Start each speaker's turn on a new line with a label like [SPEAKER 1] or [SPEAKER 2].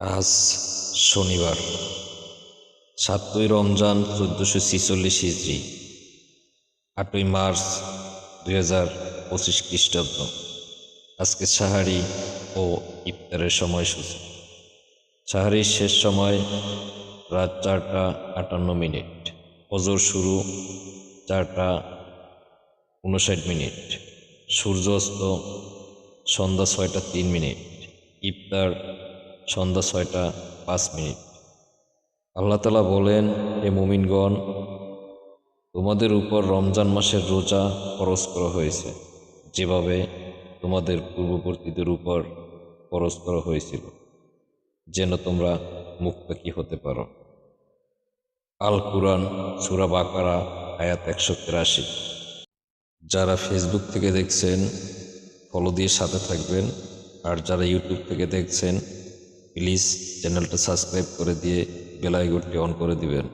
[SPEAKER 1] আজ শনিবার ৭ই রমজান ১৪৪৬ হিজরি, ৮ই মার্চ ২০২৫ খ্রিস্টাব্দ। আজকে সাহারি ও ইফতারের সময়সূচি। সাহারির শেষ সময় রাত ৪টা ৫৮ মিনিট, ফজর শুরু ৪টা ৫৯ মিনিট, সূর্য অস্ত সন্ধ্যা ৬টা ৩ মিনিট, ইফতার সন্ধ্যা ৬টা ৫ মিনিট। আল্লাহ তাআলা বলেন, হে মুমিনগণ, তোমাদের উপর রমজান মাসের রোজা ফরজ করা হয়েছে, যেভাবে তোমাদের পূর্ববর্তীদের উপর ফরজ করা হয়েছিল, যেন তোমরা মুত্তাকি হতে পারো। আল কুরআন, সূরা বাকারা, আয়াত ১৮৩। যারা ফেসবুক থেকে দেখছেন ফলো দিয়ে সাথে থাকবেন, আর যারা ইউটিউব থেকে দেখছেন প্লিজ চ্যানেলটা সাবস্ক্রাইব করে দিয়ে বেল আইকনটি অন করে দিবেন।